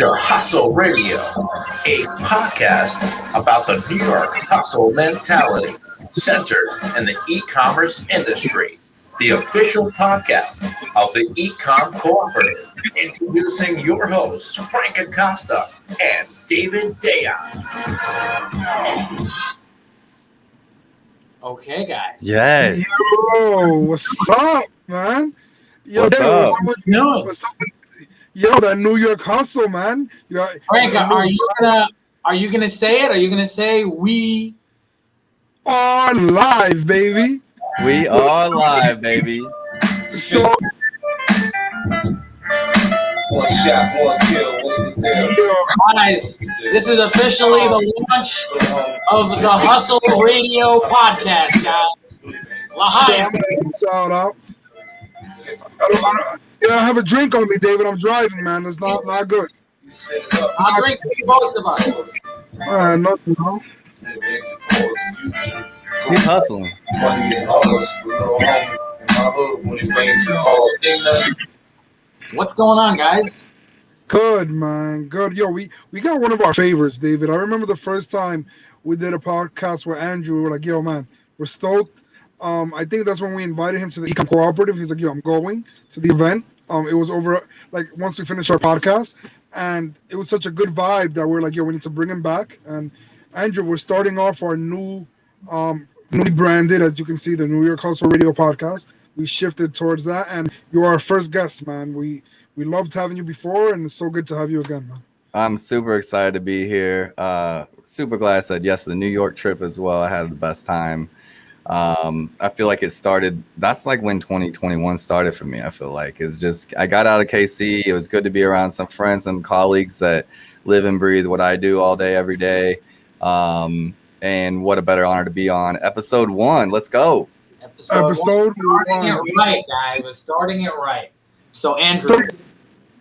to Hustle Radio, a podcast about the New York hustle mentality centered in the e-commerce industry. The official podcast of the Ecom Cooperative. Introducing your hosts, Frank Acosta and David Dayon. Okay, guys. Yes. Yo, what's up, man? Yo, What's David, up? What's up? Yo, that New York hustle, man. Frank, are you gonna say it? Are you gonna say we are live, baby? We are live, baby. So, one shot, one kill. What's the deal? guys? This is officially the launch of the Hustle Radio podcast, guys. L'chaim. shout out. I have a drink on me, David. I'm driving, man. It's not good. You set it up. I'll drink for most of us. All right, nothing, no. Keep hustling. Money and hoes, little homie in my hood when it rains and hard. What's going on, guys? Good, man. Good. Yo, we got one of our favorites, David. I remember the first time we did a podcast with Andrew. We were like, yo, man, we're stoked. I think that's when we invited him to the Ecom Cooperative. He's like, yo, I'm going to the event. It was over, like, once we finished our podcast. And it was such a good vibe that we're like, yo, we need to bring him back. And Andrew, we're starting off our newly branded, as you can see, the New York Hustle Radio podcast. We shifted towards that. And you're our first guest, man. We loved having you before, and it's so good to have you again, man. I'm super excited to be here. Super glad I said yes to the New York trip as well. I had the best time. I feel like it started, that's like when 2021 started for me. I feel like it's just, I got out of KC. It was good to be around some friends, some colleagues that live and breathe what I do all day, every day. And what a better honor to be on episode 1. Let's go. Episode starting it right, guys. We're starting it right. So, Andrew,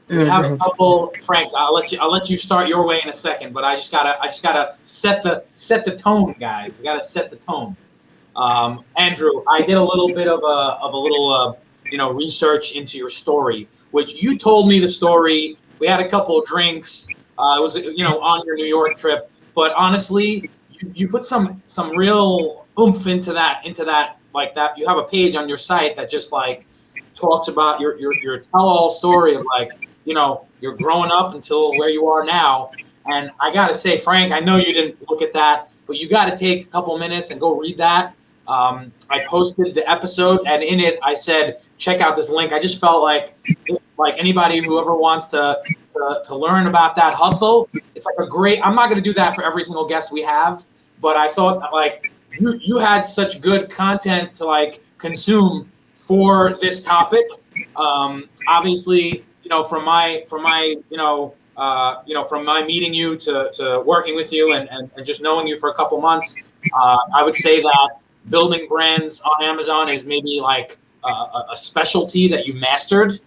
we have a couple. Frank, I'll let you start your way in a second, but I just gotta set the tone, guys. We gotta set the tone. Andrew, I did a little bit of a research into your story, which you told me the story. We had a couple of drinks. It was on your New York trip, but honestly, you put some real oomph into that like that. You have a page on your site that just like talks about your tell-all story of like, you're growing up until where you are now. And I gotta say, Frank, I know you didn't look at that, but you got to take a couple minutes and go read that. I posted the episode, and in it, I said, check out this link. I just felt like anybody who ever wants to learn about that hustle, it's like a great, I'm not going to do that for every single guest we have, but I thought like you had such good content to like consume for this topic. Obviously, from my meeting you to working with you and just knowing you for a couple months, I would say that building brands on Amazon is maybe like a specialty that you mastered.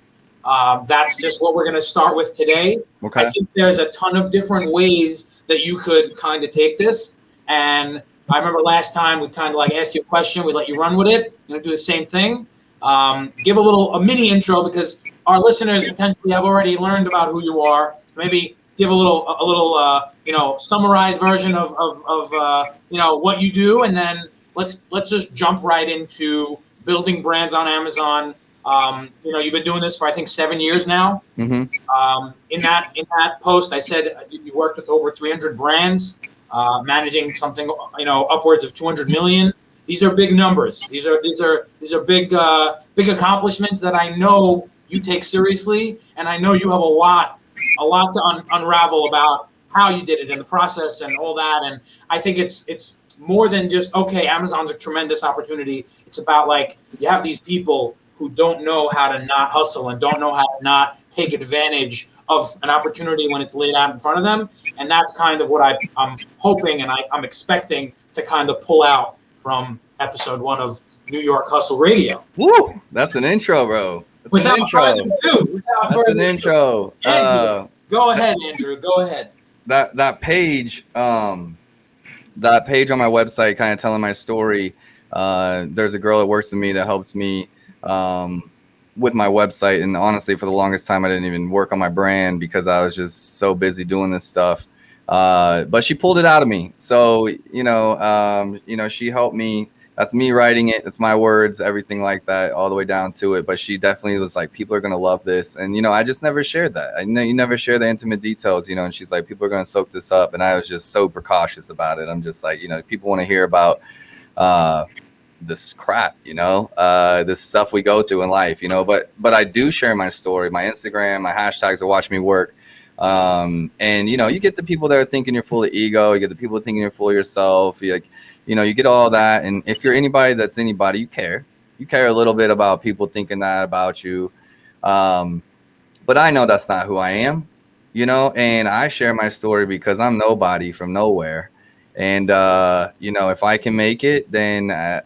That's just what we're going to start with today. Okay. I think there's a ton of different ways that you could kind of take this. And I remember last time we kind of like asked you a question, we let you run with it. You're going to do the same thing. Give a mini intro because our listeners potentially have already learned about who you are. Maybe give a little summarized version of what you do, and then let's just jump right into building brands on Amazon. You've been doing this for I think 7 years now. Mm-hmm. In that post, I said you worked with over 300 brands, managing something upwards of 200 million. These are big numbers. These are big accomplishments that I know you take seriously, and I know you have a lot to unravel about how you did it and the process and all that. And I think it's more than just, okay, Amazon's a tremendous opportunity. It's about like, you have these people who don't know how to not hustle and don't know how to not take advantage of an opportunity when it's laid out in front of them. And that's kind of what I'm hoping and I'm expecting to kind of pull out from episode 1 of New York Hustle Radio. Woo! That's an intro, bro. That's an intro. Go ahead, Andrew. Go ahead. That page on my website, kind of telling my story. There's a girl that works with me that helps me with my website, and honestly, for the longest time, I didn't even work on my brand because I was just so busy doing this stuff. But she pulled it out of me. So, she helped me. That's me writing it. It's my words, everything like that, all the way down to it. But she definitely was like, people are going to love this. And, I just never shared that. I know you never share the intimate details, and she's like, people are going to soak this up. And I was just so precautious about it. I'm just like, people want to hear about this crap, this stuff we go through in life, but I do share my story, my Instagram, my hashtags are watch me work. And you get the people that are thinking you're full of ego, you get the people thinking you're full of yourself, you get all that. And if you're anybody that's anybody, you care a little bit about people thinking that about you. But I know that's not who I am, and I share my story because I'm nobody from nowhere. And, if I can make it, then, I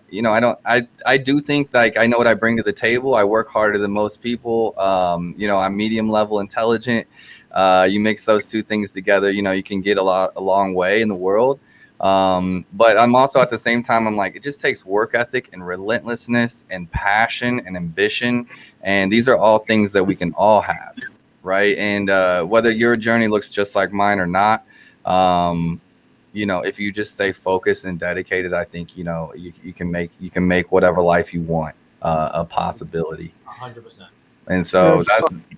do think like I know what I bring to the table. I work harder than most people. I'm medium level intelligent. You mix those two things together, you can get a long way in the world. But I'm also at the same time, I'm like, it just takes work ethic and relentlessness and passion and ambition. And these are all things that we can all have. Right. And, whether your journey looks just like mine or not, if you just stay focused and dedicated, I think, you can make whatever life you want a possibility. 100%. And so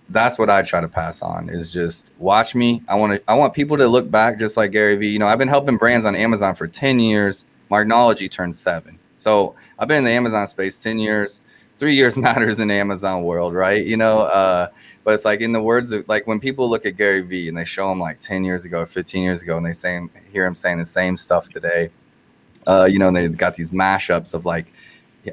that's what I try to pass on is just watch me. I want people to look back just like Gary Vee. I've been helping brands on Amazon for 10 years. Marknology turned 7. So I've been in the Amazon space 10 years. 3 years matters in the Amazon world, right? But it's like in the words of like when people look at Gary Vee and they show him like 10 years ago, 15 years ago, and they hear him saying the same stuff today, they've got these mashups of like,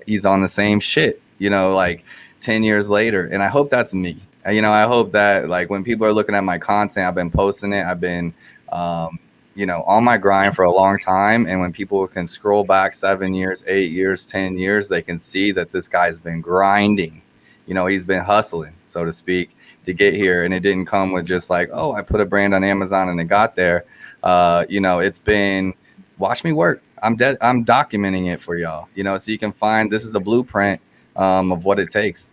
he's on the same shit, like 10 years later. And I hope that's me. I hope that like when people are looking at my content, I've been posting it. I've been, on my grind for a long time. And when people can scroll back 7 years, 8 years, 10 years, they can see that this guy's been grinding. He's been hustling, so to speak, to get here. And it didn't come with just like, oh, I put a brand on Amazon and it got there. It's been watch me work. I'm documenting it for y'all, so you can find this is the blueprint of what it takes.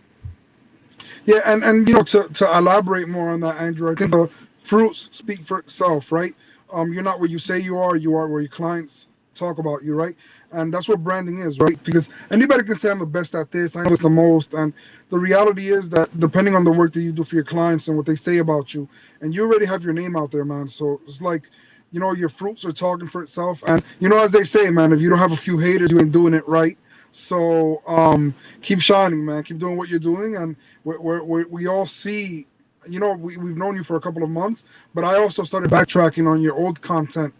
Yeah, and to elaborate more on that, Andrew, I think the fruits speak for itself, right? You're not where you say you are where your clients talk about you, right? And that's what branding is, right? Because anybody can say I'm the best at this, I know this the most, and the reality is that depending on the work that you do for your clients and what they say about you, and you already have your name out there, man. So it's like, your fruits are talking for itself. And as they say, man, if you don't have a few haters, you ain't doing it right. So keep shining, man. Keep doing what you're doing, and we all see. We've known you for a couple of months, but I also started backtracking on your old content,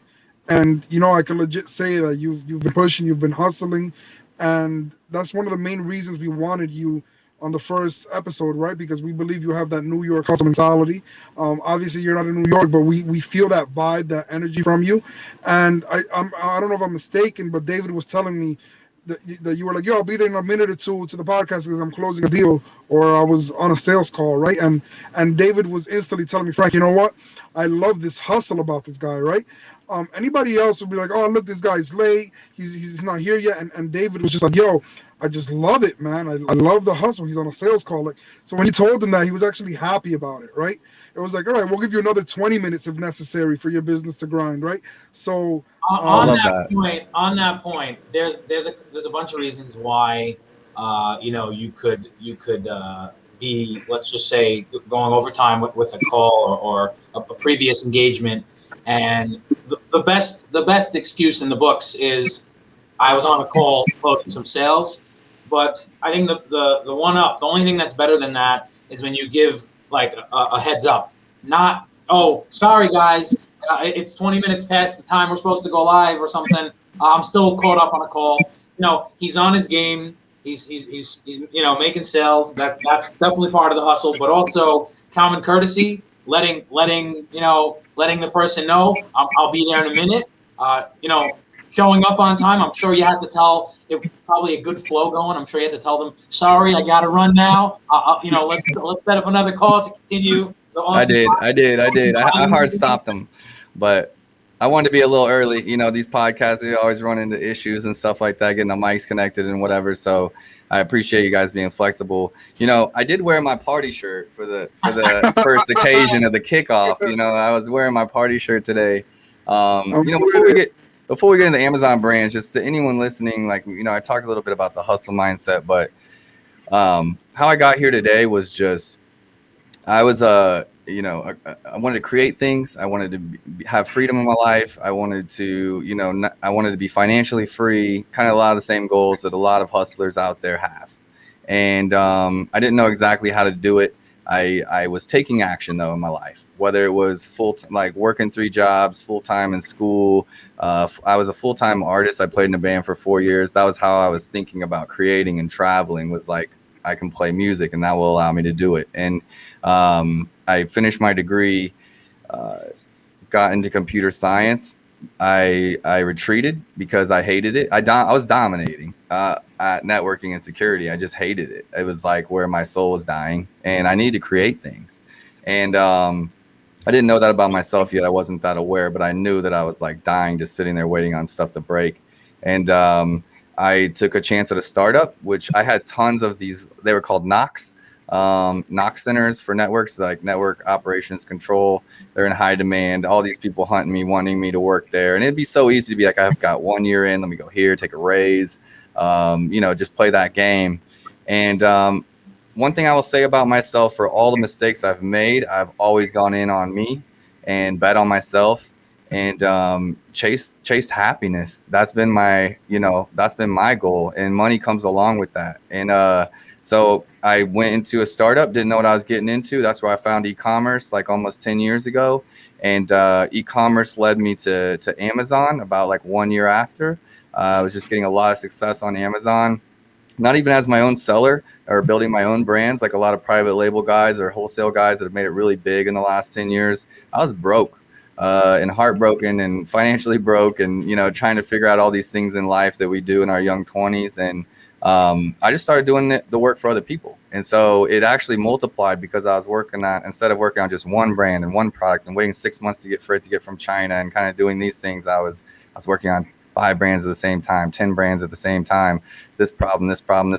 and I can legit say that you've been pushing, you've been hustling, and that's one of the main reasons we wanted you on the first episode, right? Because we believe you have that New York hustle mentality. Obviously, you're not in New York, but we feel that vibe, that energy from you. And I don't know if I'm mistaken, but David was telling me that you were like, yo, I'll be there in a minute or two to the podcast because I'm closing a deal, or I was on a sales call, right? And David was instantly telling me, Frank, you know what? I love this hustle about this guy, right? Anybody else would be like, oh, look, this guy's late. He's not here yet. And David was just like, yo, I just love it, man. I love the hustle. He's on a sales call. Like, so when he told him that, he was actually happy about it, right? It was like, all right, we'll give you another 20 minutes if necessary for your business to grind, right? So on that point, there's a bunch of reasons why you could be, let's just say, going overtime with a call or a previous engagement, and the best excuse in the books is I was on a call closing some sales. But I think the only thing that's better than that is when you give like a heads up, not, oh, sorry guys, it's 20 minutes past the time we're supposed to go live or something. I'm still caught up on a call. He's on his game. He's making sales. That's definitely part of the hustle, but also common courtesy, letting the person know I'll be there in a minute. Showing up on time. I'm sure you had to tell it, probably a good flow going. I'm sure you had to tell them, sorry, I got to run now. Let's set up another call to continue. I did. I hard stopped them, but I wanted to be a little early. You know, these podcasts, they always run into issues and stuff like that, getting the mics connected and whatever. So I appreciate you guys being flexible. You know, I did wear my party shirt for the first occasion of the kickoff. You know, I was wearing my party shirt today. You know, before we get into Amazon brands, just to anyone listening, like, you know, I talked a little bit about the hustle mindset, but how I got here today was just I was you know, I wanted to create things. I wanted to have freedom in my life. I wanted to, you know, I wanted to be financially free. Kind of a lot of the same goals that a lot of hustlers out there have. And I didn't know exactly how to do it. I was taking action though in my life, whether it was like working 3 jobs, full time in school. I was a full time artist. I played in a band for 4 years. That was how I was thinking about creating and traveling. Was like, I can play music, and that will allow me to do it. And I finished my degree, got into computer science. I retreated because I hated it. I was dominating at networking and security. I just hated it. It was like where my soul was dying, and I needed to create things. And I didn't know that about myself yet. I wasn't that aware, but I knew that I was like dying, just sitting there waiting on stuff to break. And I took a chance at a startup, which I had tons of these. They were called NOCs. NOC centers for networks, like network operations control. They're in high demand. All these people hunting me, wanting me to work there. And it'd be so easy to be like, I've got 1 year in, let me go here, take a raise, you know, just play that game. And one thing I will say about myself, for all the mistakes I've made, I've always gone in on me and bet on myself and chased happiness. That's been my, you know, that's been my goal, and money comes along with that. And so I went into a startup, didn't know what I was getting into. That's where I found e-commerce like almost 10 years ago. And e-commerce led me to Amazon about like 1 year after. I was just getting a lot of success on Amazon, not even as my own seller or building my own brands, like a lot of private label guys or wholesale guys that have made it really big in the last 10 years. I was broke and heartbroken and financially broke, and, you know, trying to figure out all these things in life that we do in our young 20s. And I just started doing the work for other people. And so it actually multiplied because I was working on, instead of working on just one brand and one product and waiting 6 months for it to get from China and kind of doing these things, I was working on 5 brands at the same time, 10 brands at the same time, this problem.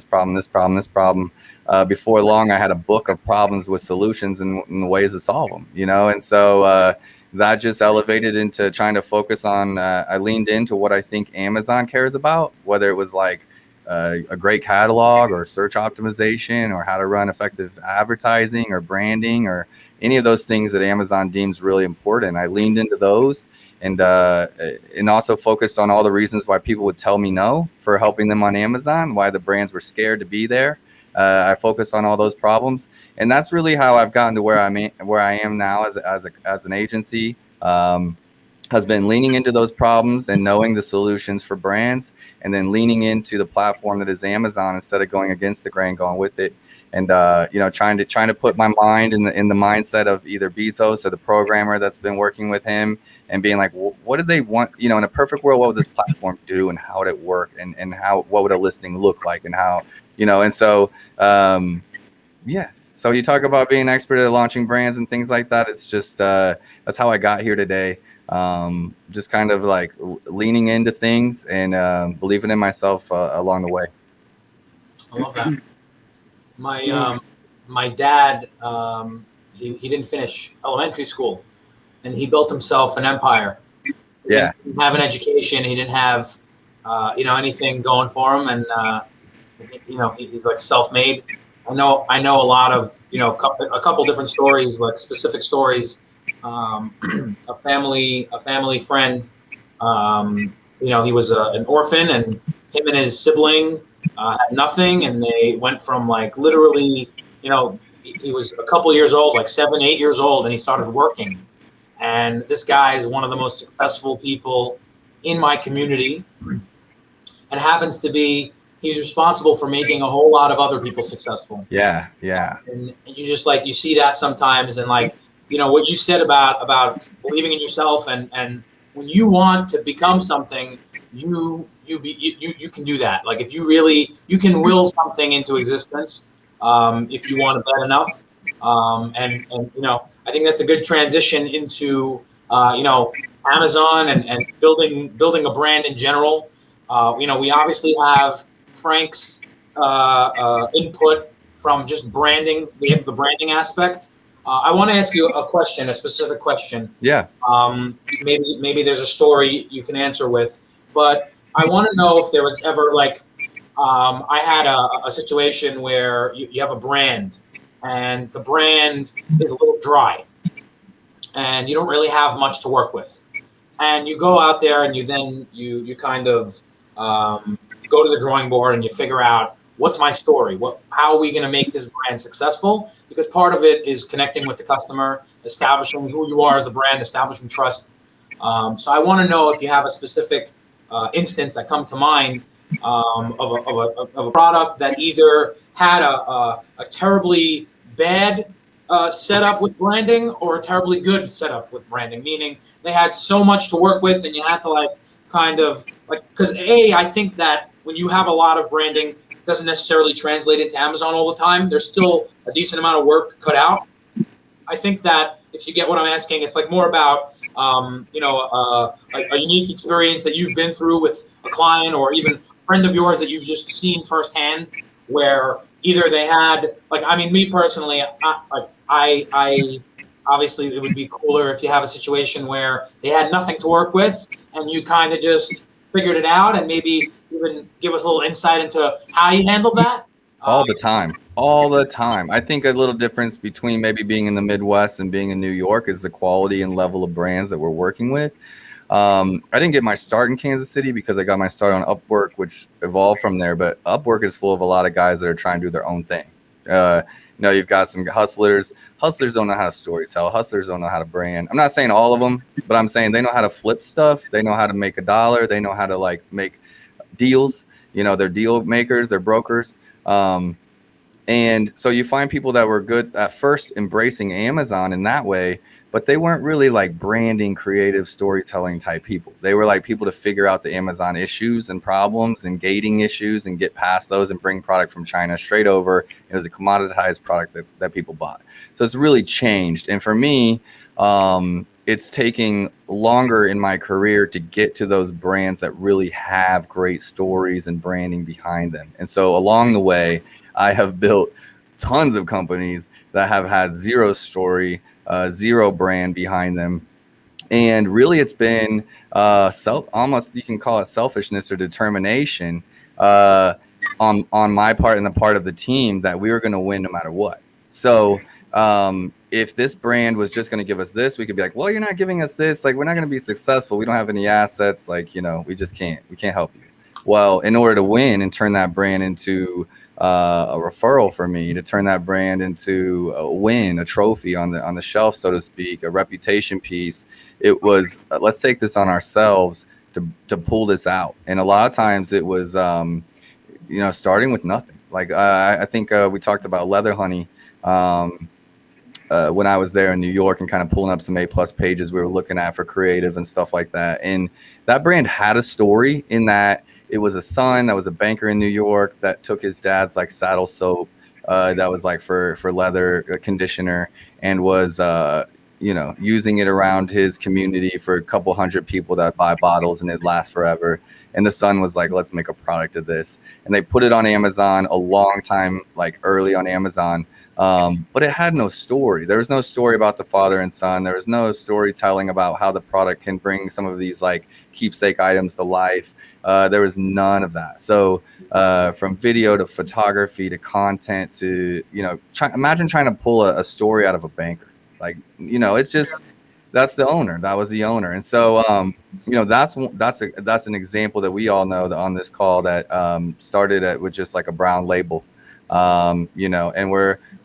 Before long, I had a book of problems with solutions and ways to solve them, you know? And so that just elevated into trying to focus on, I leaned into what I think Amazon cares about, whether it was like a great catalog or search optimization or how to run effective advertising or branding or any of those things that Amazon deems really important. I leaned into those and also focused on all the reasons why people would tell me no for helping them on Amazon, why the brands were scared to be there. I focused on all those problems, and that's really how I've gotten to where I am now as an agency. Has been leaning into those problems and knowing the solutions for brands, and then leaning into the platform that is Amazon instead of going against the grain, going with it. And you know, trying to put my mind in the mindset of either Bezos or the programmer that's been working with him, and being like, what do they want? You know, in a perfect world, what would this platform do, and how would it work, and what would a listing look like, and how, you know. And so yeah. So you talk about being an expert at launching brands and things like that. It's just that's how I got here today. Just kind of like leaning into things and believing in myself along the way. I love that. My dad, he didn't finish elementary school, and he built himself an empire. Yeah. He didn't have an education. He didn't have, you know, anything going for him. And, you know, he's like self-made. I know a lot of, you know, a couple different stories, like specific stories. A family friend, you know, he was an orphan, and him and his sibling had nothing, and they went from like literally, you know, he was a couple years old, like 7, 8 years old, and he started working. And this guy is one of the most successful people in my community, and happens to be, he's responsible for making a whole lot of other people successful. Yeah. And you just like, you see that sometimes, and like, you know, what you said about believing in yourself, and when you want to become something, you can do that. Like if you really, you can will something into existence if you want to bet enough. And you know, I think that's a good transition into you know, Amazon and building a brand in general. We obviously have Frank's input from just branding, the branding aspect. I want to ask you a question, a specific question. Yeah. Maybe there's a story you can answer with, but I want to know if there was ever I had a situation where you have a brand and the brand is a little dry and you don't really have much to work with. And you go out there and you kind of go to the drawing board and you figure out what's my story, how are we going to make this brand successful? Because part of it is connecting with the customer, establishing who you are as a brand, establishing trust. So I want to know if you have a specific instance that come to mind of a product that either had a terribly bad setup with branding or a terribly good setup with branding, meaning they had so much to work with and you had to because I think that when you have a lot of branding, it doesn't necessarily translate into Amazon all the time. There's still a decent amount of work cut out. I think that if you get what I'm asking, it's more about a unique experience that you've been through with a client or even a friend of yours that you've just seen firsthand, where either they had me personally, I obviously it would be cooler if you have a situation where they had nothing to work with and you kind of just figured it out, and maybe even give us a little insight into how you handled that. All the time. I think a little difference between maybe being in the Midwest and being in New York is the quality and level of brands that we're working with. I didn't get my start in Kansas City because I got my start on Upwork, which evolved from there. But Upwork is full of a lot of guys that are trying to do their own thing. You've got some hustlers. Hustlers don't know how to storytell. Hustlers don't know how to brand. I'm not saying all of them, but I'm saying they know how to flip stuff. They know how to make a dollar. They know how to make deals. They're deal makers. They're brokers. And so you find people that were good at first embracing Amazon in that way, but they weren't really branding, creative storytelling type people. They were people to figure out the Amazon issues and problems and gating issues and get past those and bring product from China straight over. It was a commoditized product that people bought. So it's really changed. And for me, it's taking longer in my career to get to those brands that really have great stories and branding behind them. And so along the way, I have built tons of companies that have had zero story, zero brand behind them. And really it's been almost you can call it selfishness or determination on my part and the part of the team that we were going to win no matter what. So if this brand was just going to give us this, we could be well, you're not giving us this. We're not going to be successful. We don't have any assets. We just can't. We can't help you. Well, in order to win and turn that brand into a referral for me, to turn that brand into a win, a trophy on the shelf, so to speak, a reputation piece, it was let's take this on ourselves to pull this out. And a lot of times it was starting with nothing. I think we talked about Leather Honey when I was there in New York and kind of pulling up some A+ pages we were looking at for creative and stuff like that. And that brand had a story in that it was a son that was a banker in New York that took his dad's saddle soap that was for leather conditioner and was using it around his community for a couple hundred people that buy bottles and it'd last forever. And the son was let's make a product of this. And they put it on Amazon a long time, early on Amazon. But it had no story. There was no story about the father and son. There was no storytelling about how the product can bring some of these keepsake items to life. There was none of that. So from video to photography to content to, imagine trying to pull a story out of a banker. It's just, that's the owner. That was the owner. And so, that's an example that we all know that on this call that started with just a brown label. And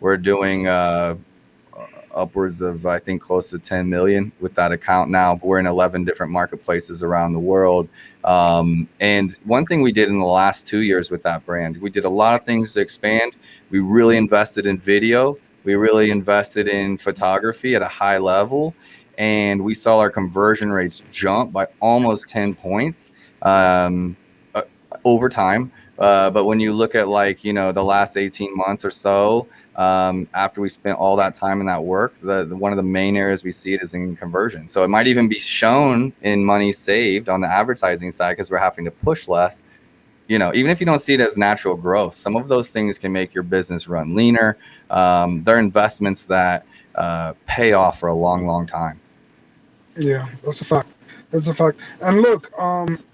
we're doing upwards of, I think, close to 10 million with that account now. But we're in 11 different marketplaces around the world. And one thing we did in the last 2 years with that brand, we did a lot of things to expand. We really invested in video. We really invested in photography at a high level. And we saw our conversion rates jump by almost 10 points over time. But when you look at the last 18 months or so, after we spent all that time in that work, one of the main areas we see it is in conversion. So it might even be shown in money saved on the advertising side because we're having to push less. Even if you don't see it as natural growth, some of those things can make your business run leaner. They're investments that pay off for a long, long time. Yeah, that's a fact. That's a fact. And look,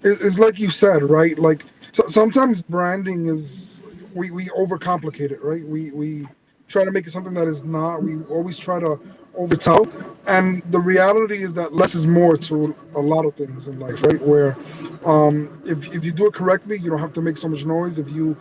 it's like you said, right? Like sometimes branding is we overcomplicate it, right? We try to make it something that is not. We always try to overtell, and the reality is that less is more to a lot of things in life, right? Where if you do it correctly, you don't have to make so much noise. If you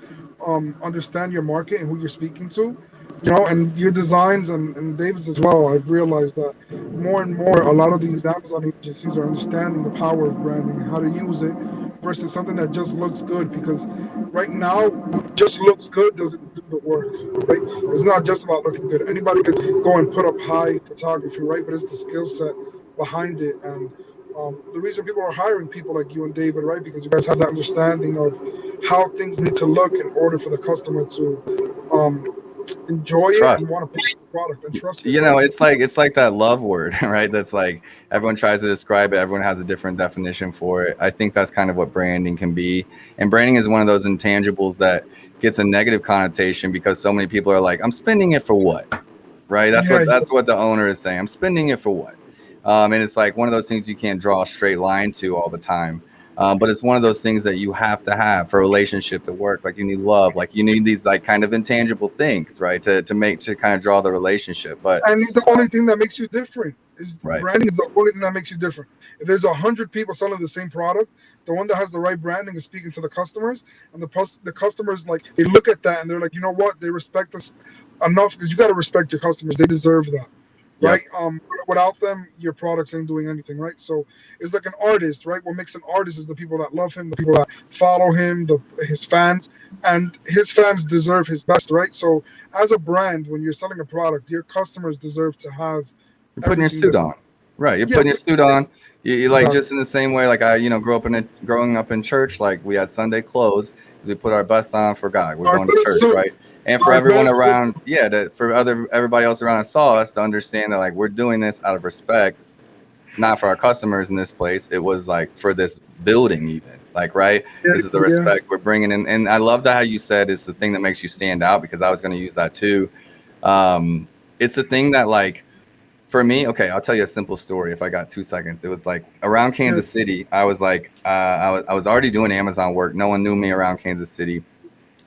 understand your market and who you're speaking to, and your designs and David's as well, I've realized that more and more, a lot of these Amazon agencies are understanding the power of branding and how to use it versus something that just looks good. Because right now, just looks good doesn't do the work, right? It's not just about looking good. Anybody could go and put up high photography, right? But it's the skill set behind it. And the reason people are hiring people like you and David, right? Because you guys have that understanding of how things need to look in order for the customer to enjoy it and Trust. want to purchase the product and trust it, right? It's like that love word, right? That's like everyone tries to describe it. Everyone has a different definition for it. I think that's kind of what branding can be. And branding is one of those intangibles that gets a negative connotation because so many people are like, I'm spending it for what? Right? That's what the owner is saying. I'm spending it for what? And it's like one of those things you can't draw a straight line to all the time. But it's one of those things that you have to have for a relationship to work. Like you need love, like you need these like kind of intangible things, right? To kind of draw the relationship. But and it's the only thing that makes you different. Right. Branding is the only thing that makes you different. If there's 100 people selling the same product, the one that has the right branding is speaking to the customers, and the customers like they look at that and they're like, you know what? They respect us enough because you got to respect your customers. They deserve that. Yep. Right. Without them, your products ain't doing anything, right? So it's like an artist, right? What makes an artist is the people that love him, the people that follow him, his fans, and his fans deserve his best, right? So as a brand, when you're selling a product, your customers deserve to have You're putting your everything suit on, right? You're putting your suit on. You like Exactly. just in the same way, like I, growing up in church, like we had Sunday clothes. We put our best on for God. We're Our going to best church, suit. right? And for Our everyone best suit. around, for everybody else around that saw us to understand that like we're doing this out of respect, not for our customers in this place. It was like for this building, even like, right? This is the respect we're bringing in. And I love that how you said it's the thing that makes you stand out because I was going to use that too. It's the thing that like, for me, okay, I'll tell you a simple story if I got 2 seconds. It was like around Kansas City. I was like, I was already doing Amazon work. No one knew me around Kansas City.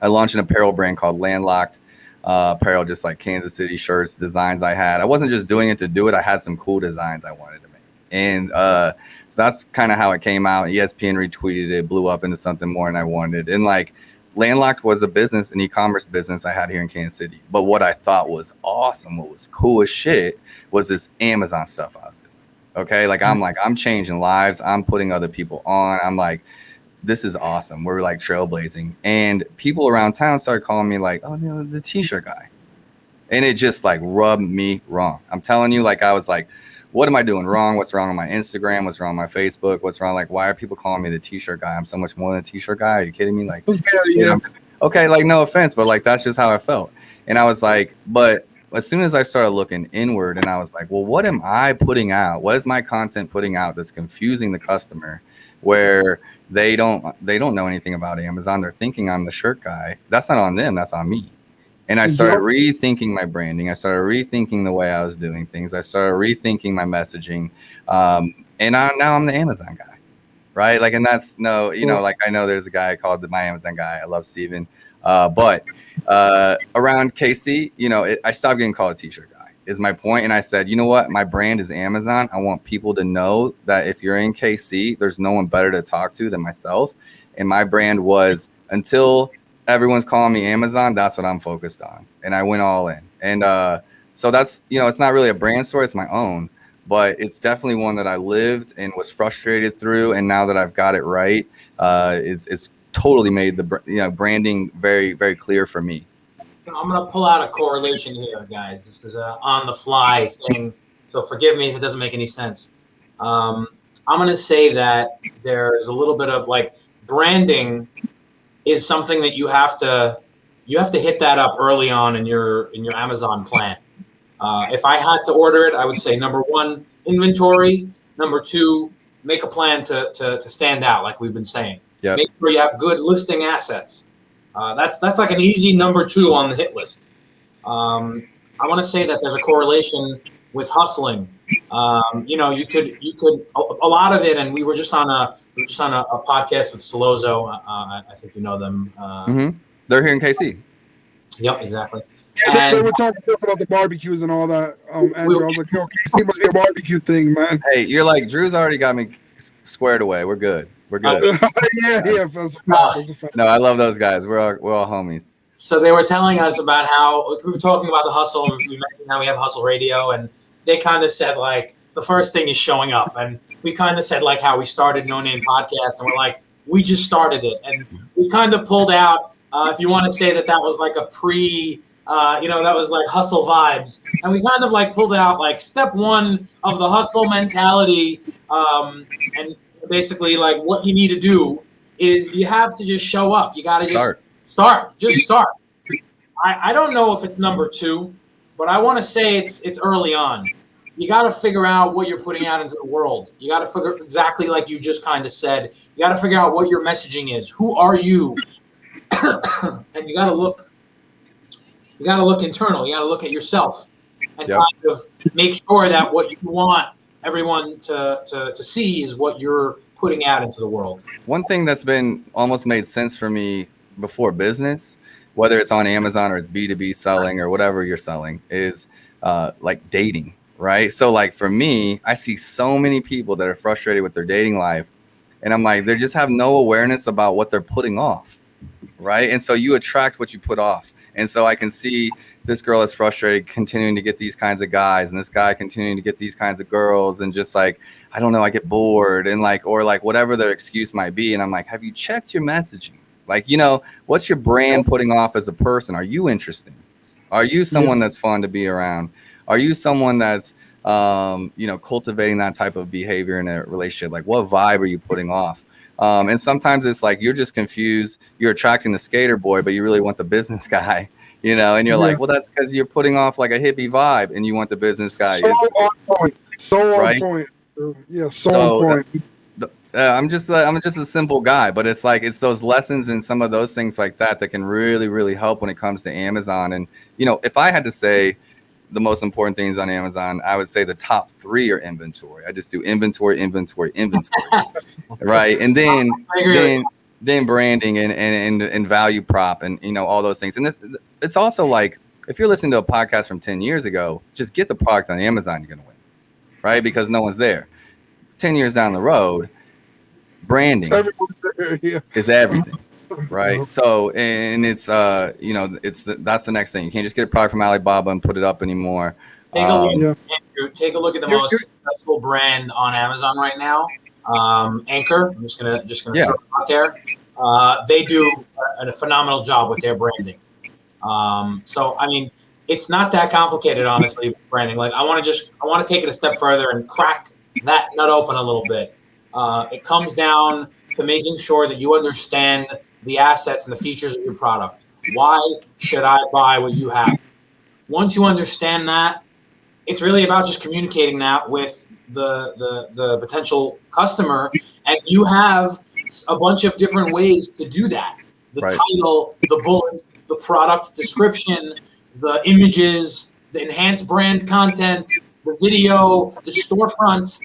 I launched an apparel brand called Landlocked Apparel, just like Kansas City shirts, designs I had. I wasn't just doing it to do it. I had some cool designs I wanted to make. And so that's kind of how it came out. ESPN retweeted it, blew up into something more than I wanted. And like Landlocked was a business, an e-commerce business I had here in Kansas City. But what I thought was awesome, what was cool as shit, was this Amazon stuff I was doing. Okay, I'm changing lives. I'm putting other people on. I'm like, this is awesome. We're like trailblazing, and people around town started calling me like, oh, the t-shirt guy, and it just like rubbed me wrong. I'm telling you, like I was like, what am I doing wrong? What's wrong on my Instagram? What's wrong on my Facebook? What's wrong? Like, why are people calling me the t-shirt guy? I'm so much more than a t-shirt guy. Are you kidding me? Like, okay, like no offense, but like that's just how I felt. And I was like, but as soon as I started looking inward and I was like, well, what am I putting out? What is my content putting out that's confusing the customer where they don't know anything about Amazon? They're thinking I'm the shirt guy. That's not on them, that's on me. And I started rethinking my branding. I started rethinking the way I was doing things. I started rethinking my messaging. And now I'm the Amazon guy. Right. Like, and that's like, I know there's a guy called my Amazon guy. I love Steven. But around KC, I stopped getting called a t-shirt guy is my point. And I said, you know what? My brand is Amazon. I want people to know that if you're in KC, there's no one better to talk to than myself. And my brand was until everyone's calling me Amazon, that's what I'm focused on. And I went all in. And so that's, it's not really a brand story. It's my own. But it's definitely one that I lived and was frustrated through. And now that I've got it right, it's totally made the branding very, very clear for me. So I'm going to pull out a correlation here, guys. This is a on the fly thing. So forgive me if it doesn't make any sense. I'm going to say that there's a little bit of like branding is something that you have to you have to hit that up early on in your Amazon plan. If I had to order it, I would say number one, inventory. Number two, make a plan to stand out, like we've been saying. Yep. Make sure you have good listing assets. That's like an easy number two on the hit list. I want to say that there's a correlation with hustling. You could a lot of it, and we were just on a podcast with Solozo. I think you know them. They're here in KC. Yep, exactly. Yeah, they were talking to us about the barbecues and all that. Andrew, I was like, yo, KC must be a barbecue thing, man. Hey, you're like, Drew's already got me squared away. We're good. We're good. yeah. That's a fact. No, I love those guys. We're all homies. So they were telling us about how we were talking about the hustle. And we mentioned how we have Hustle Radio, and they kind of said like the first thing is showing up, and we kind of said like how we started No Name Podcast, and we're like we just started it, and we kind of pulled out. If you want to say that was like a pre. That was like hustle vibes. And we kind of like pulled out like step one of the hustle mentality. And basically like what you need to do is you have to just show up. You got to just start. Just start. I don't know if it's number two, but I want to say it's early on. You got to figure out what you're putting out into the world. You got to figure exactly like you just kind of said. You got to figure out what your messaging is. Who are you? And you got to look. You got to look internal. You got to look at yourself and kind of make sure that what you want everyone to see is what you're putting out into the world. One thing that's been almost made sense for me before business, whether it's on Amazon or it's B2B selling or whatever you're selling, is like dating, right? So like for me, I see so many people that are frustrated with their dating life, and I'm like, they just have no awareness about what they're putting off, right? And so you attract what you put off. And so I can see this girl is frustrated, continuing to get these kinds of guys, and this guy continuing to get these kinds of girls, and just like, I don't know, I get bored, and like, or like whatever their excuse might be. And I'm like, have you checked your messaging? Like, what's your brand putting off as a person? Are you interesting? Are you someone that's fun to be around? Are you someone that's, cultivating that type of behavior in a relationship? Like, what vibe are you putting off? And sometimes it's like you're just confused. You're attracting the skater boy, but you really want the business guy, and you're like, well, that's because you're putting off like a hippie vibe, and you want the business guy. On point. On point. Yeah, so on point. I'm just a simple guy, but it's like it's those lessons and some of those things like that can really, really help when it comes to Amazon. And if I had to say the most important things on Amazon, I would say the top three are inventory. I just do inventory, right? And then branding and value prop and all those things. And it's also like if you're listening to a podcast from 10 years ago, just get the product on Amazon, you're gonna win, right? Because no one's there. 10 years down the road, branding is everything. Right. So, and it's, that's the next thing. You can't just get a product from Alibaba and put it up anymore. Take a look at the most successful brand on Amazon right now. Anchor. I'm just gonna throw it out there. They do a phenomenal job with their branding. So, I mean, it's not that complicated, honestly, branding. Like, I want to take it a step further and crack that nut open a little bit. It comes down to making sure that you understand the assets and the features of your product. Why should I buy what you have? Once you understand that, it's really about just communicating that with the potential customer, and you have a bunch of different ways to do that. The title, the bullets, the product description, the images, the enhanced brand content, the video, the storefront,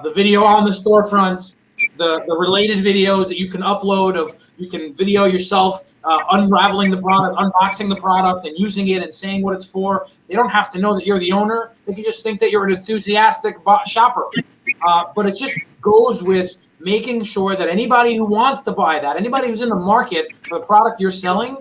the video on the storefront, the related videos that you can upload you can video yourself unraveling the product, unboxing the product and using it and saying what it's for. They don't have to know that you're the owner. They can just think that you're an enthusiastic shopper. But it just goes with making sure that anybody who wants to buy that, anybody who's in the market for the product you're selling,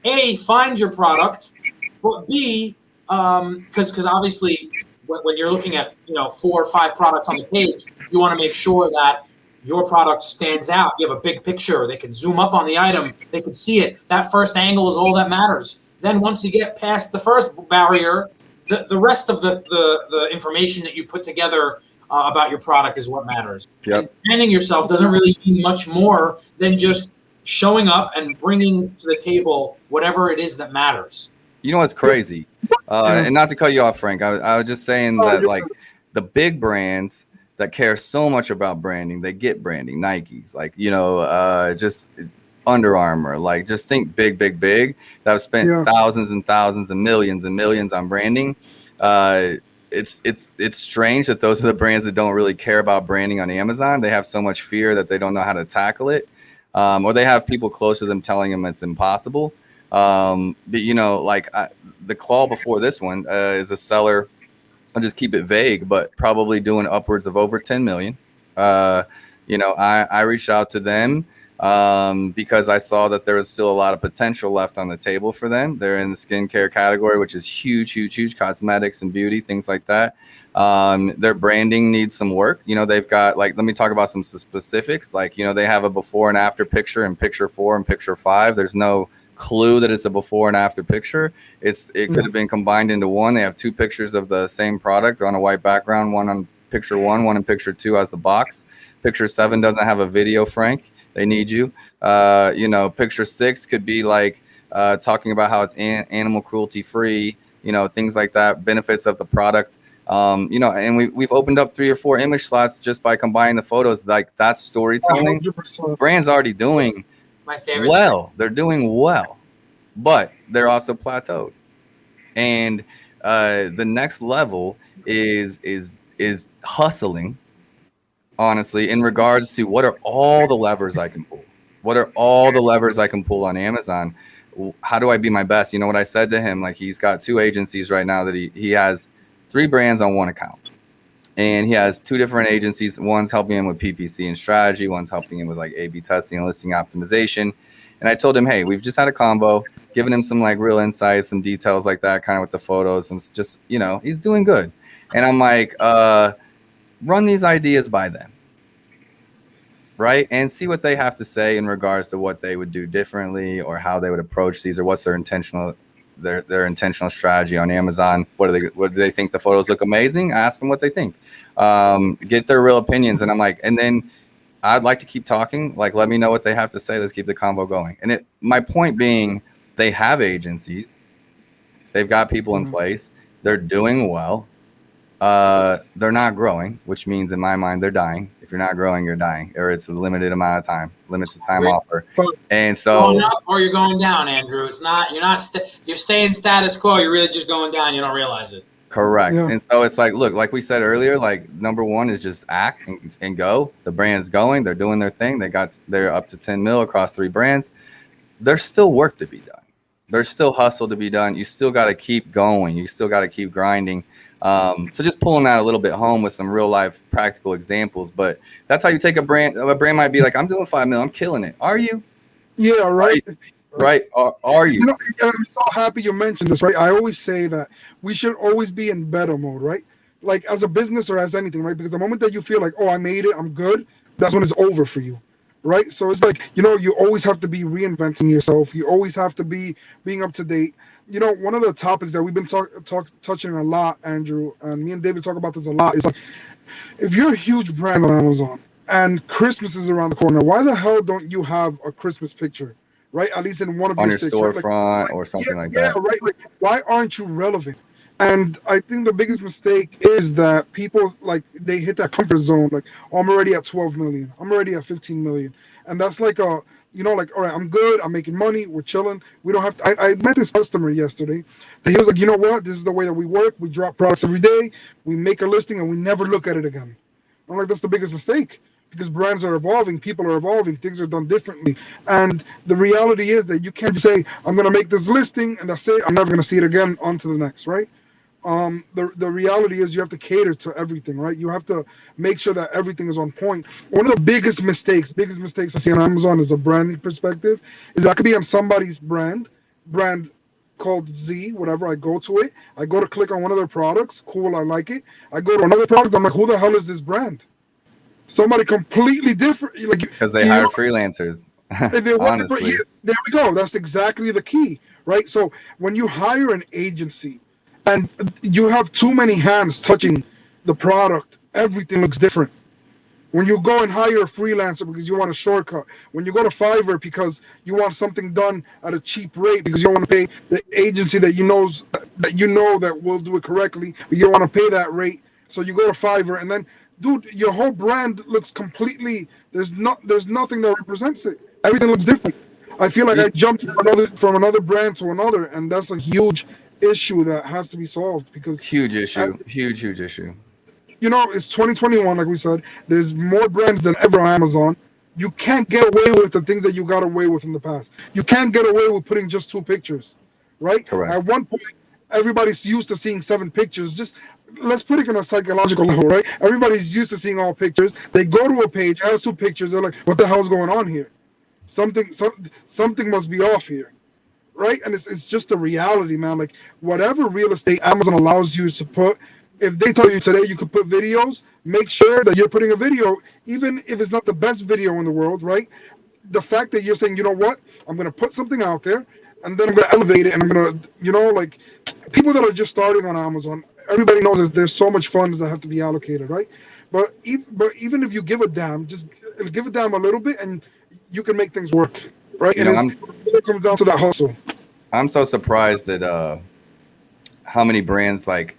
A, find your product, but B, because obviously when you're looking at 4 or 5 products on the page, you want to make sure that your product stands out. You have a big picture. They can zoom up on the item. They can see it. That first angle is all that matters. Then once you get past the first barrier, the rest of the information that you put together about your product is what matters. Yep. And branding yourself doesn't really mean much more than just showing up and bringing to the table whatever it is that matters. You know what's crazy? And not to cut you off, Frank, I was just saying that like the big brands that care so much about branding, they get branding. Nikes, like, you know, just Under Armour, like just think big that have spent thousands and thousands and millions on branding. It's strange that those are the brands that don't really care about branding on Amazon. They have so much fear that they don't know how to tackle it, or they have people close to them telling them it's impossible. But you know, like the claw before this one is a seller. I'll just keep it vague, but probably doing upwards of over 10 million. You know, I reached out to them because I saw that there was still a lot of potential left on the table for them. They're in the skincare category, which is huge, cosmetics and beauty, things like that. Their branding needs some work. You know, they've got, like, let me talk about some specifics. Like, you know, they have a before and after picture in picture 4 and picture 5. There's no clue that it's a before and after picture. It could have been combined into one. They have 2 pictures of the same product on a white background, one on picture 1, one in picture 2 as the box. Picture 7 doesn't have a video, Frank. They need you. You know, picture 6 could be like talking about how it's animal cruelty free, you know, things like that, benefits of the product. You know, and we've opened up 3 or 4 image slots just by combining the photos. Like, that's storytelling. 100%. Brand's already doing My favorite. well. They're doing well, but they're also plateaued. And the next level is hustling, honestly, in regards to what are all the levers I can pull? What are all the levers I can pull on Amazon? How do I be my best? You know what I said to him? Like, he's got 2 agencies right now that he has 3 brands on one account. And he has 2 different agencies. One's helping him with PPC and strategy. One's helping him with like A/B testing and listing optimization. And I told him, hey, we've just had a combo, giving him some like real insights, some details like that, kind of with the photos, and just, you know, he's doing good. And I'm like, run these ideas by them, right? And see what they have to say in regards to what they would do differently, or how they would approach these, or what's their intentional strategy on Amazon. What do they think? The photos look amazing? Ask them what they think. Get their real opinions. And I'm like, and then I'd like to keep talking. Like, let me know what they have to say. Let's keep the convo going. And my point being, they have agencies. They've got people in place. They're doing well. They're not growing, which means in my mind, they're dying. If you're not growing, you're dying, or it's a limited amount of time, limits of time offer. And so, going up or you're going down, Andrew. It's not, you're staying status quo. You're really just going down. You don't realize it. Correct. Yeah. And so it's like, look, like we said earlier, like number 1 is just act and go. The brand's going, they're doing their thing. They're up to 10 mil across 3 brands. There's still work to be done. There's still hustle to be done. You still got to keep going. You still got to keep grinding. So just pulling that a little bit home with some real life practical examples. But that's how you take a brand. A brand might be like, I'm doing 5 mil. I'm killing it. Are you? Yeah, right. Right. Are you? You know, I'm so happy you mentioned this, right? I always say that we should always be in better mode, right? Like, as a business or as anything, right? Because the moment that you feel like, oh, I made it, I'm good, that's when it's over for you, right? So it's like, you know, you always have to be reinventing yourself. You always have to be being up to date. You know, one of the topics that we've been touching a lot, Andrew, and me and David talk about this a lot, is like, if you're a huge brand on Amazon and Christmas is around the corner, why the hell don't you have a Christmas picture? Right, at least in one of on your storefront, right? or something like that. Yeah, right. Like, why aren't you relevant? And I think the biggest mistake is that people, like, they hit that comfort zone. Like, oh, I'm already at 12 million. I'm already at 15 million. And that's like you know, like, all right, I'm good. I'm making money. We're chilling. We don't have to. I met this customer yesterday. And he was like, you know what? This is the way that we work. We drop products every day. We make a listing and we never look at it again. I'm like, that's the biggest mistake. Because brands are evolving, people are evolving, things are done differently. And the reality is that you can't just say, I'm going to make this listing and that's it. I'm never going to see it again, on to the next, right? The reality is you have to cater to everything, right? You have to make sure that everything is on point. One of the biggest mistakes I see on Amazon is a branding perspective, is that could be on somebody's brand called Z, whatever. I go to it. I go to click on one of their products. Cool, I like it. I go to another product. I'm like, who the hell is this brand? Somebody completely different, like, because they hired freelancers. Honestly, there we go. That's exactly the key, right? So when you hire an agency and you have too many hands touching the product, everything looks different. When you go and hire a freelancer because you want a shortcut, when you go to Fiverr because you want something done at a cheap rate because you don't want to pay the agency that you know that will do it correctly, but you don't want to pay that rate, so you go to Fiverr, and then, dude, your whole brand looks completely. There's nothing that represents it. Everything looks different. I feel like I jumped from another brand to another, and that's a huge issue that has to be solved because Huge issue. Huge issue. it's 2021, like we said. There's more brands than ever on Amazon. You can't get away with the things that you got away with in the past. You can't get away with putting just 2 pictures, right? Correct. At one point, everybody's used to seeing 7 pictures. Just let's put it on a psychological level, right? Everybody's used to seeing all pictures. They go to a page, has 2 pictures. They're like, "What the hell's going on here? Something must be off here." Right? And it's just the reality, man. Like, whatever real estate Amazon allows you to put, if they tell you today you could put videos, make sure that you're putting a video, even if it's not the best video in the world, right? The fact that you're saying, you know what, I'm going to put something out there, and then I'm going to elevate it, and I'm going to, like, people that are just starting on Amazon, everybody knows that there's so much funds that have to be allocated, right? But even if you give a damn, just give a damn a little bit, and you can make things work, right? You And know, it comes down to that hustle. I'm so surprised at how many brands, like,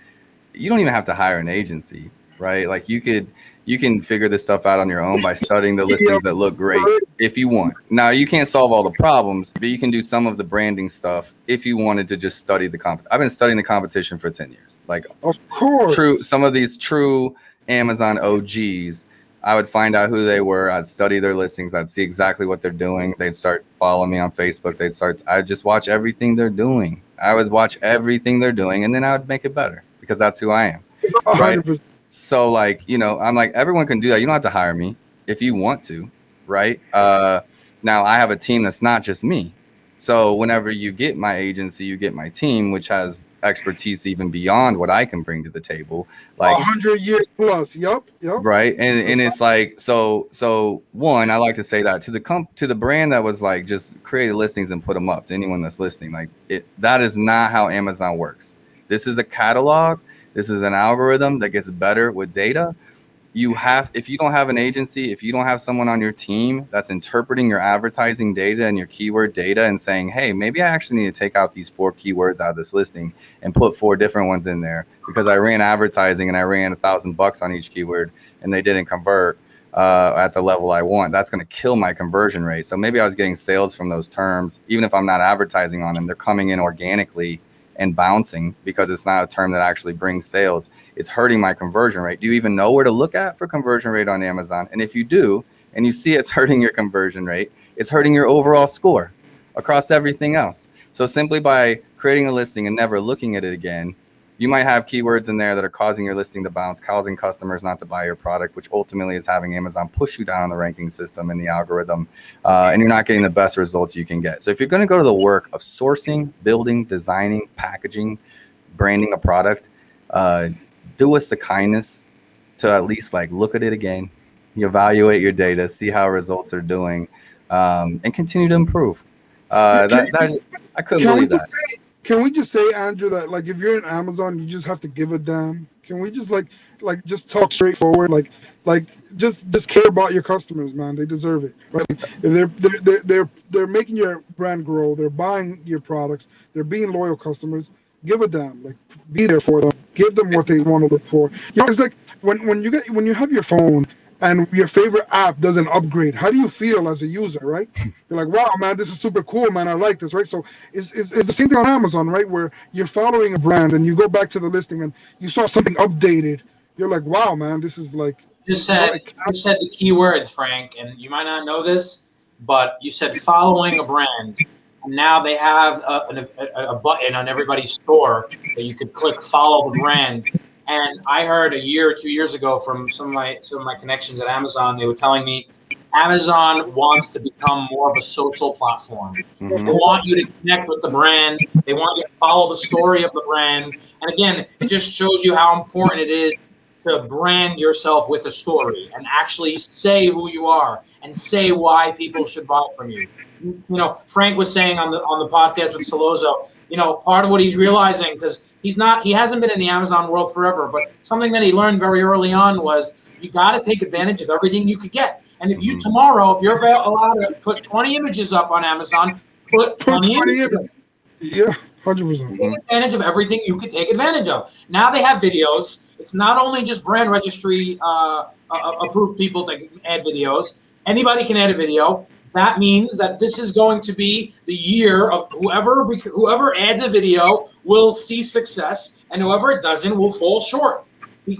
you don't even have to hire an agency, right? Like, you can figure this stuff out on your own by studying the listings that look great if you want. Now, you can't solve all the problems, but you can do some of the branding stuff if you wanted to just study the I've been studying the competition for 10 years. Like, of course, some of these true Amazon OGs, I would find out who they were. I'd study their listings. I'd see exactly what they're doing. They'd start following me on Facebook. I'd just watch everything they're doing. I would watch everything they're doing, and then I would make it better because that's who I am. 100%. Right? So, like, I'm like, everyone can do that. You don't have to hire me if you want to, right? Now, I have a team that's not just me. So whenever you get my agency, you get my team, which has expertise even beyond what I can bring to the table. Like 100 years plus. Yep. Right. And it's like, so one, I like to say that to the brand that was like, just create listings and put them up to anyone that's listening. Like, that is not how Amazon works. This is a catalog. This is an algorithm that gets better with data. If you don't have an agency, if you don't have someone on your team that's interpreting your advertising data and your keyword data and saying, hey, maybe I actually need to take out these 4 keywords out of this listing and put 4 different ones in there because I ran advertising and I ran $1,000 on each keyword and they didn't convert at the level I want. That's going to kill my conversion rate. So maybe I was getting sales from those terms, even if I'm not advertising on them, they're coming in organically and bouncing because it's not a term that actually brings sales. It's hurting my conversion rate. Do you even know where to look at for conversion rate on Amazon? And if you do, and you see it's hurting your conversion rate, it's hurting your overall score across everything else. So simply by creating a listing and never looking at it again, you might have keywords in there that are causing your listing to bounce, causing customers not to buy your product, which ultimately is having Amazon push you down on the ranking system and the algorithm, and you're not getting the best results you can get. So if you're going to go to the work of sourcing, building, designing, packaging, branding a product, do us the kindness to at least like look at it again, you evaluate your data, see how results are doing, and continue to improve. I couldn't believe that. Can we just say, Andrew, that like if you're in Amazon, you just have to give a damn? Can we just like just talk straightforward, like just care about your customers, man? They deserve it, right? They're making your brand grow. They're buying your products. They're being loyal customers. Give a damn. Like, be there for them. Give them what they want to look for. It's like when you have your phone and your favorite app doesn't upgrade, how do you feel as a user, right? You're like, wow, man, this is super cool, man. I like this, right? So it's the same thing on Amazon, right? Where you're following a brand and you go back to the listing and you saw something updated. You're like, wow, man, this is like. You said the key words, Frank, and you might not know this, but you said following a brand. And now they have a button on everybody's store that you could click follow the brand. And I heard a year or 2 years ago from some of my connections at Amazon, they were telling me Amazon wants to become more of a social platform. Mm-hmm. They want you to connect with the brand. They want you to follow the story of the brand. And again, it just shows you how important it is to brand yourself with a story and actually say who you are and say why people should buy from you. Frank was saying on the podcast with Solozo, part of what he's realizing, because he hasn't been in the Amazon world forever, but something that he learned very early on was you got to take advantage of everything you could get. And if you tomorrow, if you're allowed to put 20 images up on Amazon, put 20 images. Yeah, 100%. Take advantage of everything you could take advantage of. Now they have videos. It's not only just brand registry approved people that can add videos. Anybody can add a video. That means that this is going to be the year of whoever adds a video will see success, and whoever doesn't will fall short.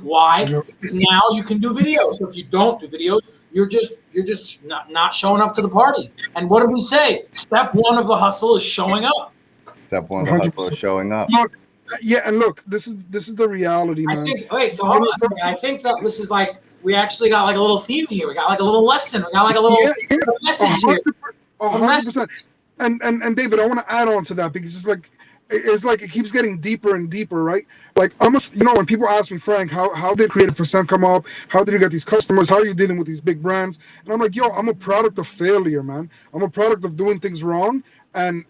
Why? Because now you can do videos. So if you don't do videos, you're just not showing up to the party. And what did we say? Step one of the hustle is showing up. Step one of the hustle is showing up. Look, look, this is the reality, man. I think that this is like we actually got like a little theme here. We got like a little lesson. We got like a little message here. 100%. And David, I want to add on to that because it's like it keeps getting deeper and deeper, right? Like when people ask me, Frank, how did creative percent come up? How did you get these customers? How are you dealing with these big brands? And I'm like, I'm a product of failure, man. I'm a product of doing things wrong and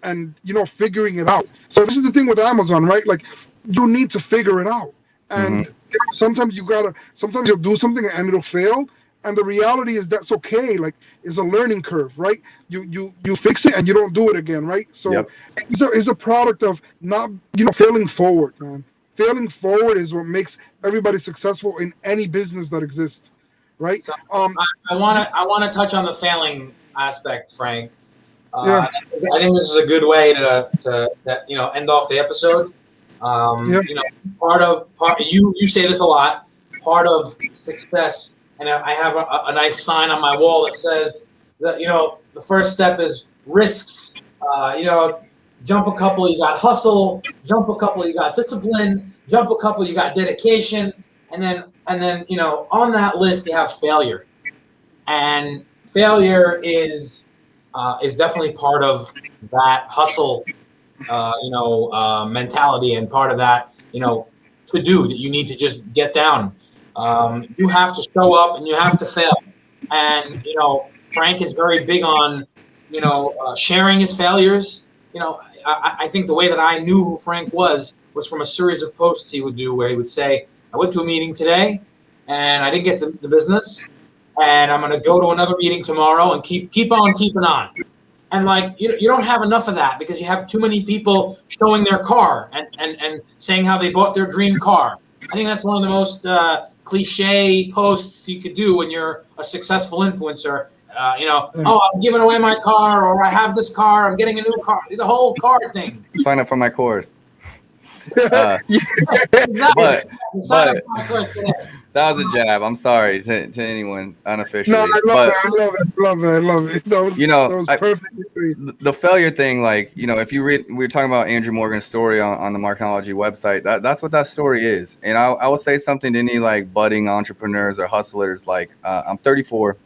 figuring it out. So this is the thing with Amazon, right? Like you need to figure it out. And sometimes sometimes you'll do something and it'll fail. And the reality is that's okay. Like it's a learning curve, right? You fix it and you don't do it again, right? So it's a product of not failing forward, man. Failing forward is what makes everybody successful in any business that exists, right? So, I want to touch on the failing aspect, Frank. I think this is a good way to end off the episode. You say this a lot. Part of success. And I have a nice sign on my wall that says that, the first step is risks. Jump a couple, you got hustle. Jump a couple, you got discipline. Jump a couple, you got dedication. And then on that list, you have failure. And failure is definitely part of that hustle, mentality, and part of that, to do that you need to just get down. You have to show up and you have to fail. And, Frank is very big on, sharing his failures. I think the way that I knew who Frank was from a series of posts he would do where he would say, I went to a meeting today and I didn't get the business and I'm going to go to another meeting tomorrow and keep on keeping on. And like, you don't have enough of that because you have too many people showing their car and saying how they bought their dream car. I think that's one of the most cliche posts you could do when you're a successful influencer. I'm giving away my car, or I have this car, I'm getting a new car, the whole car thing. Sign up for my course. But that was a jab. I'm sorry to anyone unofficially. No, I love it. That was perfect. The failure thing, like, if you read, we were talking about Andrew Morgan's story on the Markenology website. That's what that story is. And I will say something to any like budding entrepreneurs or hustlers. Like, I'm 34.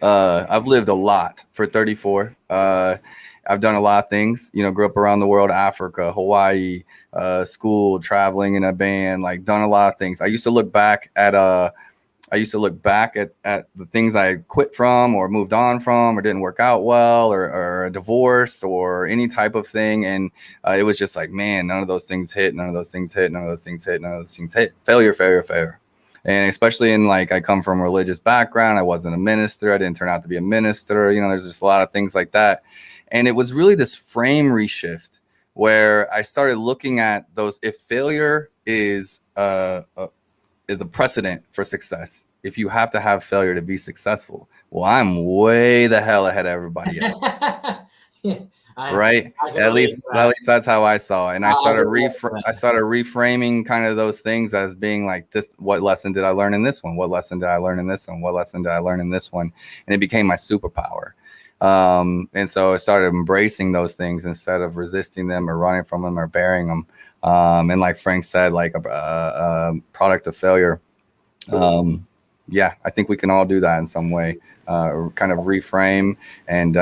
I've lived a lot for 34. I've done a lot of things, grew up around the world, Africa, Hawaii, school, traveling in a band, like done a lot of things. I used to look back at the things I quit from or moved on from or didn't work out well or a divorce or any type of thing. And it was just like, man, none of those things hit. None of those things hit. None of those things hit. None of those things hit. Failure. And especially in like, I come from a religious background. I wasn't a minister. I didn't turn out to be a minister. There's just a lot of things like that. And it was really this frame reshift where I started looking at those. If failure is a precedent for success, if you have to have failure to be successful, well, I'm way the hell ahead of everybody else. Right? At least that's how I saw it. And I started reframing kind of those things as being like, this, what lesson did I learn in this one? What lesson did I learn in this one? What lesson did I learn in this one? And it became my superpower. And so I started embracing those things instead of resisting them or running from them or burying them. And like Frank said, like a product of failure. I think we can all do that in some way, kind of reframe and,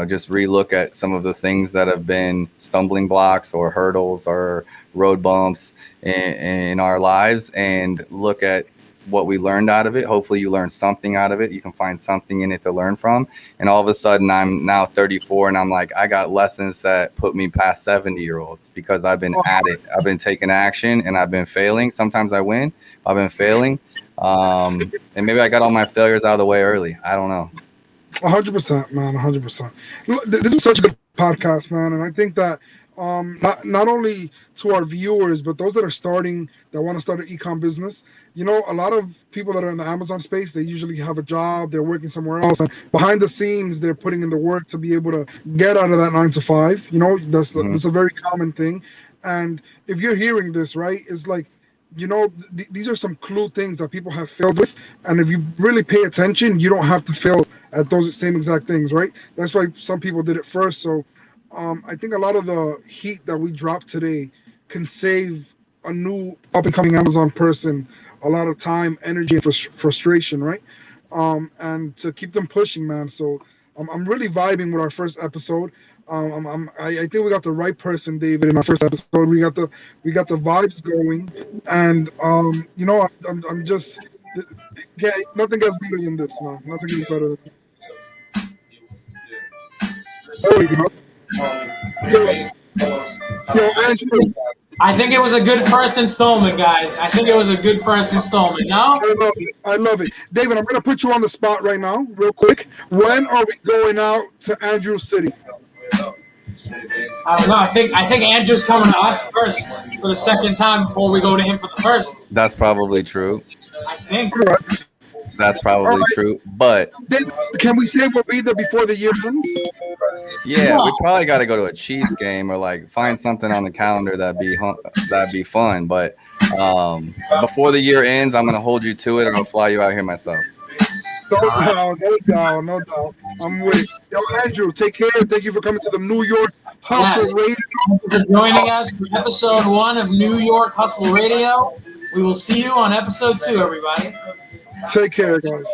just relook at some of the things that have been stumbling blocks or hurdles or road bumps in our lives and look at what we learned out of it. Hopefully you learn something out of it. You can find something in it to learn from. And all of a sudden I'm now 34 and I'm like, I got lessons that put me past 70-year-olds because I've been at it. I've been taking action and I've been failing. Sometimes I win. I've been failing. And maybe I got all my failures out of the way early. I don't know. 100%, man. 100%. This is such a good podcast, man, and I think that not only to our viewers, but those that are starting, that want to start an e-com business. You know, a lot of people that are in the Amazon space, they usually have a job, they're working somewhere else, and behind the scenes, they're putting in the work to be able to get out of that 9 to 5. You know, that's a very common thing. And if you're hearing this, right, it's like, you know, these are some clue things that people have failed with, and if you really pay attention, you don't have to fail at those same exact things, right? That's why some people did it first. So I think a lot of the heat that we drop today can save a new up-and-coming Amazon person a lot of time, energy, and frustration, right? And to keep them pushing, man. So I'm really vibing with our first episode. I think we got the right person, David, in our first episode. We got the vibes going, and you know, I'm just, yeah, nothing gets better than this, man. Nothing gets better than this. There we go. Yo, Andrew. I think it was a good first installment, guys. I think it was a good first installment. No? I love it. David, I'm going to put you on the spot right now, real quick. When are we going out to Andrew City? I don't know. I think Andrew's coming to us first for the second time before we go to him for the first. That's probably true. I think. That's probably true. But can we say we'll be there before the year ends? Yeah, we probably got to go to a Chiefs game or like find something on the calendar that'd be fun. But before the year ends, I'm gonna hold you to it, or I'll fly you out here myself. No doubt. I'm with it. Yo, Andrew, take care. Thank you for coming to the New York Hustle Radio. Thank you for joining us for episode 1 of New York Hustle Radio. We will see you on episode 2, everybody. Take care, guys.